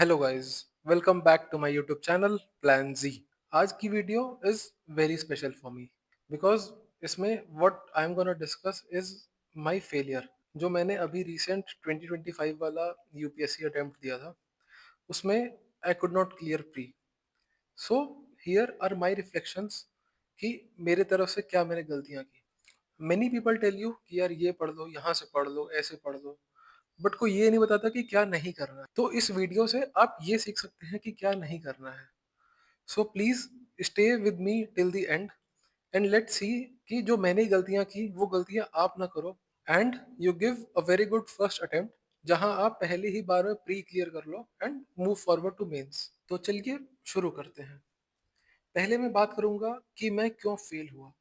Hello guys, welcome back to my YouTube channel plan G. आज की video is very special for me because इसमें what I am gonna discuss is my failure. जो मैंने अभी recent 2025 वाला UPSC attempt दिया था, उसमें I could not clear pre. So here are my reflections कि मेरे तरफ से क्या मैंने गलतियां की। मेनी पीपल टेल यू कि यार ये पढ़ लो, यहाँ से पढ़ लो, ऐसे पढ़ लो, बट कोई ये नहीं बताता कि क्या नहीं करना है। तो इस वीडियो से आप ये सीख सकते हैं कि क्या नहीं करना है। So please stay with me till the end let's see कि जो मैंने गलतियां की वो गलतियां आप ना करो, and you give a very good first attempt जहां आप पहले ही बार में प्री क्लियर कर लो and move forward to mains. तो चलिए शुरू करते हैं। पहले मैं बात करूंगा कि मैं क्यों फेल हुआ,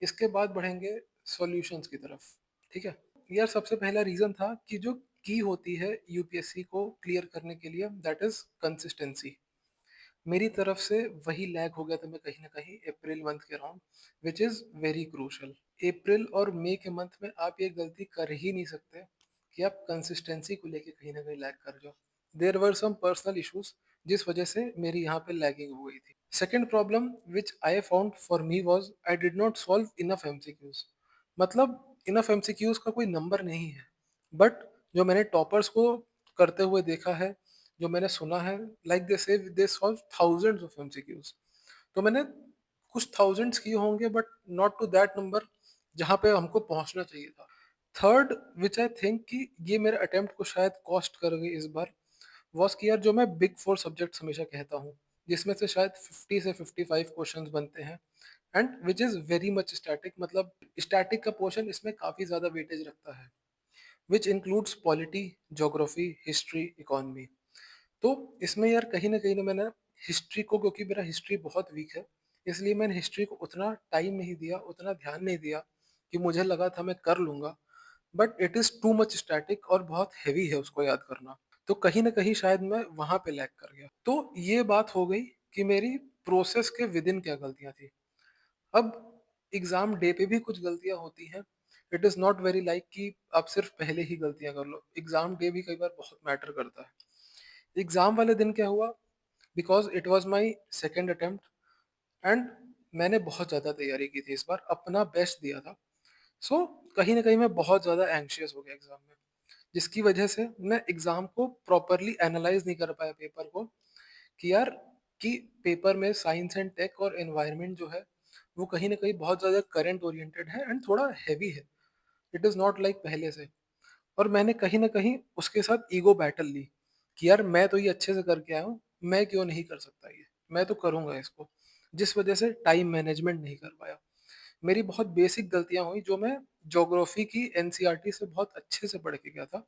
इसके बाद बढ़ेंगे सॉल्यूशंस की तरफ। ठीक है यार, सबसे पहला रीजन था कि जो की होती है यूपीएससी को क्लियर करने के लिए, दैट इज कंसिस्टेंसी। मेरी तरफ से वही लैग हो गया था, मैं कहीं ना कहीं अप्रैल मंथ के around, which is very crucial. April और मई के मंथ में आप ये गलती कर ही नहीं सकते कि आप कंसिस्टेंसी को लेके कहीं ना कहीं लैग कर जाओ। There were some personal issues जिस वजह से मेरी यहाँ पे लैगिंग हो गई थी। Second problem which I found for me was I did not solve enough MCQs. मतलब इनफ एमसीक्यूज का कोई नंबर नहीं है, बट जो मैंने टॉपर्स को करते हुए देखा है, जो मैंने सुना है, like they say they solve thousands of MCQs. तो मैंने कुछ थाउजेंड्स किए होंगे, but not to that number जहाँ पे हमको पहुंचना चाहिए था। थर्ड विच आई थिंक कि ये मेरे अटेम्प्ट को शायद कॉस्ट कर गई इस बार, वॉज कि यार जो मैं बिग फोर सब्जेक्ट्स हमेशा कहता हूँ, जिसमें से शायद 50 से 55 क्वेश्चंस बनते हैं, and which is very much static. मतलब स्टैटिक का पोर्शन इसमें काफ़ी ज़्यादा वेटेज रखता है, which includes polity, geography, history, economy. तो इसमें यार कहीं ना मैंने हिस्ट्री को, क्योंकि मेरा हिस्ट्री बहुत वीक है, इसलिए मैंने हिस्ट्री को उतना टाइम नहीं दिया, उतना ध्यान नहीं दिया कि मुझे लगा था मैं कर लूंगा। But it is too much static और बहुत हैवी है उसको याद करना। तो कहीं ना कहीं शायद मैं वहां पे लैग कर गया। तो ये बात हो गई कि मेरी प्रोसेस के विद इन क्या गलतियां थी। अब एग्जाम डे पे भी कुछ गलतियां होती हैं। It is not very like कि आप सिर्फ पहले ही गलतियां कर लो, एग्जाम डे भी कई बार बहुत मैटर करता है। एग्जाम वाले दिन क्या हुआ, because it was my second attempt and मैंने बहुत ज़्यादा तैयारी की थी, इस बार अपना बेस्ट दिया था। सो कहीं ना कहीं मैं बहुत ज़्यादा एंग्शियस हो गया एग्जाम में, जिसकी वजह से मैं एग्जाम को प्रॉपरली एनालाइज नहीं कर पाया पेपर को, कि यार कि पेपर में साइंस एंड टेक और एनवायरनमेंट जो है वो कहीं ना कहीं बहुत ज़्यादा करंट ओरिएंटेड है एंड थोड़ा हैवी है। इट इज़ नॉट लाइक पहले से। और मैंने कहीं ना कहीं उसके साथ ईगो बैटल ली कि यार मैं तो ये अच्छे से करके आया हूँ, मैं क्यों नहीं कर सकता, ये मैं तो करूँगा इसको। जिस वजह से टाइम मैनेजमेंट नहीं कर पाया। मेरी बहुत बेसिक गलतियां हुई, जो मैं ज्योग्राफी की एनसीईआरटी से बहुत अच्छे से पढ़ के गया था,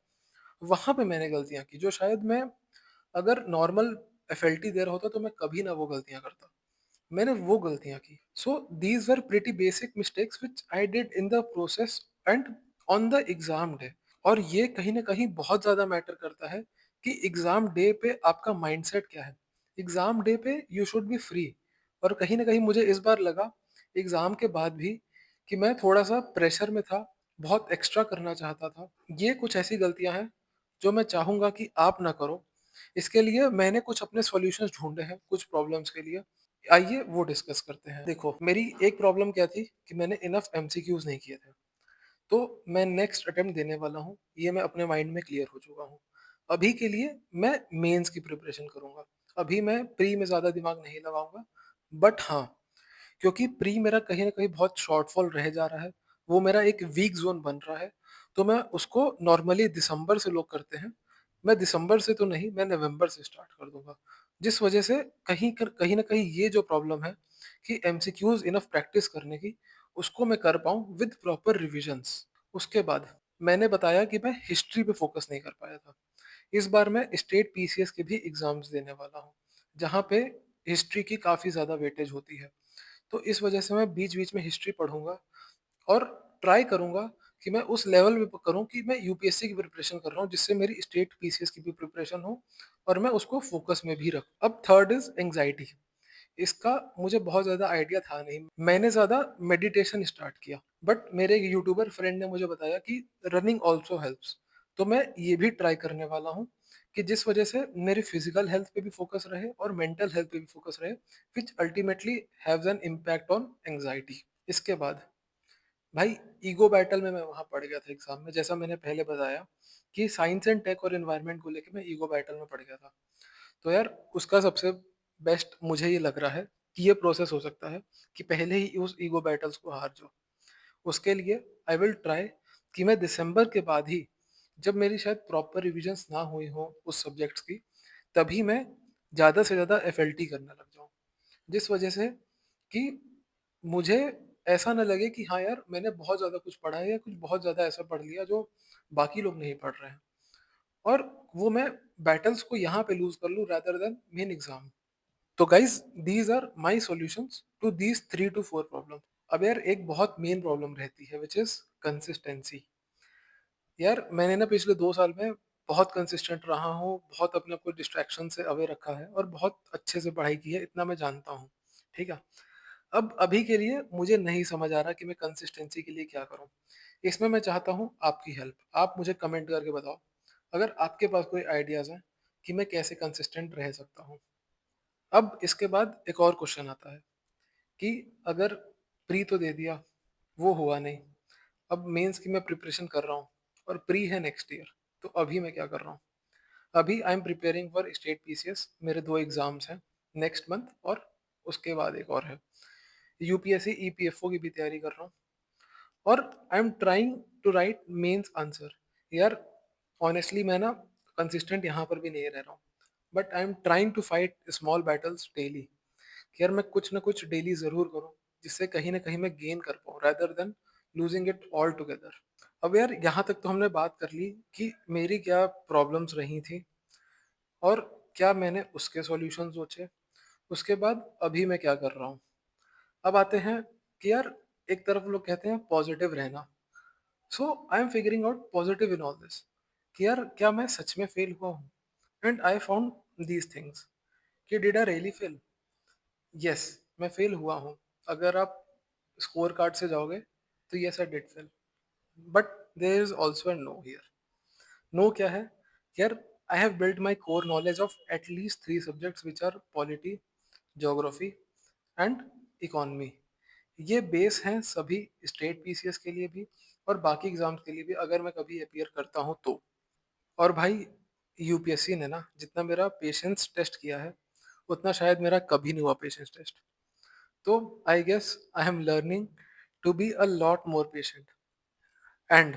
वहां पे मैंने गलतियां की जो शायद मैं अगर नॉर्मल एफएलटी दे रहा होता तो मैं कभी ना वो गलतियां करता। मैंने वो गलतियां की। So these were pretty basic mistakes which I did in the process and on the exam day. और ये कहीं ना कहीं बहुत ज़्यादा मैटर करता है कि एग्ज़ाम डे पे आपका माइंडसेट क्या है। एग्ज़ाम डे पे यू शुड बी फ्री। और कहीं ना कहीं मुझे इस बार लगा एग्ज़ाम के बाद भी कि मैं थोड़ा सा प्रेशर में था, बहुत एक्स्ट्रा करना चाहता था। ये कुछ ऐसी गलतियां हैं जो मैं चाहूँगा कि आप ना करो। इसके लिए मैंने कुछ अपने सॉल्यूशंस ढूंढे हैं कुछ प्रॉब्लम्स के लिए। आइए वो डिस्कस करते हैं। देखो मेरी एक प्रॉब्लम क्या थी कि मैंने इनफ एमसीक्यूज नहीं किए थे। तो मैं नेक्स्ट अटेम्प्ट देने वाला हूँ, ये मैं अपने माइंड में क्लियर हो चुका हूँ। अभी के लिए मैं मेंस की प्रिपरेशन करूंगा। अभी मैं प्री में ज़्यादा दिमाग नहीं लगाऊंगा। बट हाँ, क्योंकि प्री मेरा कहीं ना कहीं बहुत शॉर्टफॉल रह जा रहा है, वो मेरा एक वीक जोन बन रहा है। तो मैं उसको, नॉर्मली दिसंबर से लोग करते हैं, मैं दिसंबर से तो नहीं, मैं नवंबर से स्टार्ट कर दूंगा। जिस वजह से कहीं ना कहीं ये जो प्रॉब्लम है कि एमसीक्यूज इनफ प्रैक्टिस करने की, उसको मैं कर पाऊँ विद प्रॉपर रिविजन्स। उसके बाद मैंने बताया कि मैं हिस्ट्री पे फोकस नहीं कर पाया था। इस बार मैं स्टेट पीसीएस के भी एग्जाम्स देने वाला हूँ, जहाँ पे हिस्ट्री की काफ़ी ज़्यादा वेटेज होती है। तो इस वजह से मैं बीच बीच में हिस्ट्री पढ़ूंगा और ट्राई करूंगा कि मैं उस लेवल पे करूं कि मैं यूपीएससी की प्रिपरेशन कर रहा हूं, जिससे मेरी स्टेट पीसीएस की भी प्रिपरेशन हो और मैं उसको फोकस में भी रखूं। अब थर्ड इज एंग्जाइटी। इसका मुझे बहुत ज़्यादा आइडिया था नहीं, मैंने ज़्यादा मेडिटेशन स्टार्ट किया। बट मेरे एक यूट्यूबर फ्रेंड ने मुझे बताया कि रनिंग ऑल्सो हेल्प्स। तो मैं ये भी ट्राई करने वाला हूँ कि जिस वजह से मेरी फिजिकल हेल्थ पे भी फोकस रहे और मेंटल हेल्थ पे भी फोकस रहे, which ultimately haves an impact on anxiety. इसके बाद भाई ईगो बैटल में मैं वहां पड़ गया था एग्जाम में, जैसा मैंने पहले बताया कि साइंस एंड टेक और एनवायरनमेंट को लेके मैं ईगो बैटल में पड़ गया था। तो यार उसका सबसे बेस्ट मुझे ये लग रहा है कि ये प्रोसेस हो सकता है कि पहले ही उस ईगो बैटल्स को हार जाओ। उसके लिए आई विल ट्राई कि मैं दिसंबर के बाद ही, जब मेरी शायद प्रॉपर रिविजन्स ना हुई हो उस सब्जेक्ट्स की, तभी मैं ज़्यादा से ज़्यादा एफएलटी करने लग जाऊँ, जिस वजह से कि मुझे ऐसा ना लगे कि हाँ यार मैंने बहुत ज़्यादा कुछ पढ़ा है या कुछ बहुत ज़्यादा ऐसा पढ़ लिया जो बाकी लोग नहीं पढ़ रहे हैं, और वो मैं बैटल्स को यहाँ पे लूज कर लूँ rather देन मेन एग्जाम। तो guys these are my solutions to these 3 to 4 problem. अब यार एक बहुत मेन प्रॉब्लम रहती है विच इज कंसिस्टेंसी। यार मैंने ना पिछले 2 साल में बहुत कंसिस्टेंट रहा हूँ, बहुत अपने आप को डिस्ट्रैक्शन से अवे रखा है और बहुत अच्छे से पढ़ाई की है, इतना मैं जानता हूँ। ठीक है। अब अभी के लिए मुझे नहीं समझ आ रहा कि मैं कंसिस्टेंसी के लिए क्या करूँ। इसमें मैं चाहता हूँ आपकी हेल्प। आप मुझे कमेंट करके बताओ अगर आपके पास कोई आइडियाज हैं कि मैं कैसे कंसिस्टेंट रह सकता हूँ। अब इसके बाद एक और क्वेश्चन आता है कि अगर प्री तो दे दिया, वो हुआ नहीं, अब मेंस की मैं प्रिपरेशन कर रहा हूँ और प्री है नेक्स्ट ईयर, तो अभी मैं क्या कर रहा हूँ? अभी I am preparing for state PCS, मेरे 2 एग्जाम्स हैं नेक्स्ट मंथ, और उसके बाद एक और है, यूपीएससी ईपीएफओ की भी तैयारी कर रहा हूँ, और I am trying to write mains answer. यार ऑनेस्टली मैं ना कंसिस्टेंट यहाँ पर भी नहीं रह रहा हूँ, but I am trying to fight small battles daily, कि यार मैं कुछ ना कुछ डेली जरूर करूँ जिससे कहीं ना कहीं मैं गेन कर पाऊँ rather then losing it all together. अब यार यहाँ तक तो हमने बात कर ली कि मेरी क्या प्रॉब्लम्स रही थी और क्या मैंने उसके सॉल्यूशन सोचे। उसके बाद अभी मैं क्या कर रहा हूँ। अब आते हैं कि यार एक तरफ लोग कहते हैं पॉजिटिव रहना, so I am figuring out positive in all this, कि यार क्या मैं सच में फेल हुआ हूँ। And I found these things कि did I really fail. Yes, मैं फेल हुआ हूँ। अगर आप स्कोर कार्ड से जाओगे तो yes I did fail, but there is also an no here. No क्या है यार? I have built my core knowledge of at least 3 subjects which are polity, geography and economy. ये बेस हैं सभी स्टेट पीसीएस के लिए भी और बाकी एग्जाम्स के लिए भी अगर मैं कभी अपियर करता हूँ तो। और भाई यूपीएससी ने ना जितना मेरा पेशेंस टेस्ट किया है, उतना शायद मेरा कभी नहीं हुआ पेशेंस टेस्ट। तो I guess I am learning to be a lot more patient. And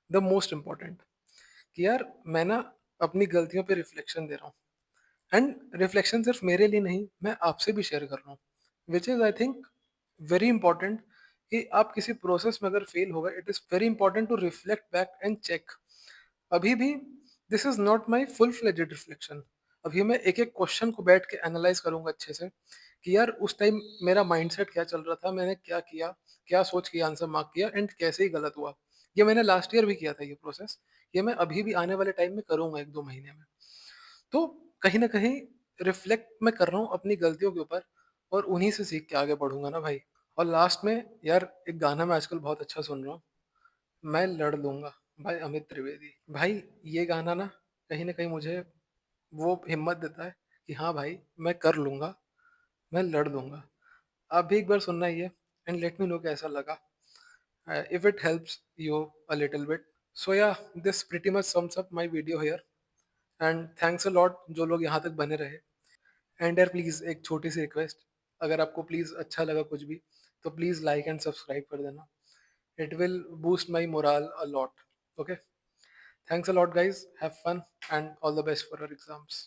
the most important कि यार मैं ना अपनी गलतियों पे रिफ्लेक्शन दे रहा हूँ, एंड रिफ्लेक्शन सिर्फ मेरे लिए नहीं, मैं आपसे भी शेयर कर रहा हूँ, which is I think very important. कि आप किसी प्रोसेस में अगर फेल हो गए, it is very important to reflect back and check. अभी भी this is not my full fledged reflection. अभी मैं एक एक क्वेश्चन को बैठ के एनालाइज करूंगा अच्छे से कि यार उस टाइम मेरा माइंडसेट क्या चल रहा था, मैंने क्या किया, क्या सोच के आंसर मार्क किया, एंड कैसे ही गलत हुआ। ये मैंने लास्ट ईयर भी किया था ये प्रोसेस, ये मैं अभी भी आने वाले टाइम में करूंगा 1-2 महीने में। तो कहीं ना कहीं रिफ्लेक्ट मैं कर रहा हूँ अपनी गलतियों के ऊपर, और उन्हीं से सीख के आगे बढ़ूंगा ना भाई। और लास्ट में यार एक गाना मैं आजकल बहुत अच्छा सुन रहा हूँ, मैं लड़ लूंगा, भाई अमित त्रिवेदी। भाई ये गाना ना कहीं मुझे वो हिम्मत देता है कि हाँ भाई मैं कर लूंगा, मैं लड़ लूंगा। आप भी एक बार सुनना ही है एंड लेट मी नो कैसा लगा, if it helps you a little bit. So yeah this pretty much sums up my video here, and thanks a lot जो लोग यहाँ तक बने रहे। एंड यार प्लीज़ एक छोटी सी रिक्वेस्ट, अगर आपको प्लीज़ अच्छा लगा कुछ भी तो प्लीज़ लाइक एंड सब्सक्राइब कर देना। It will boost my moral a lot. Okay, thanks a lot guys, have fun and all the best for your exams.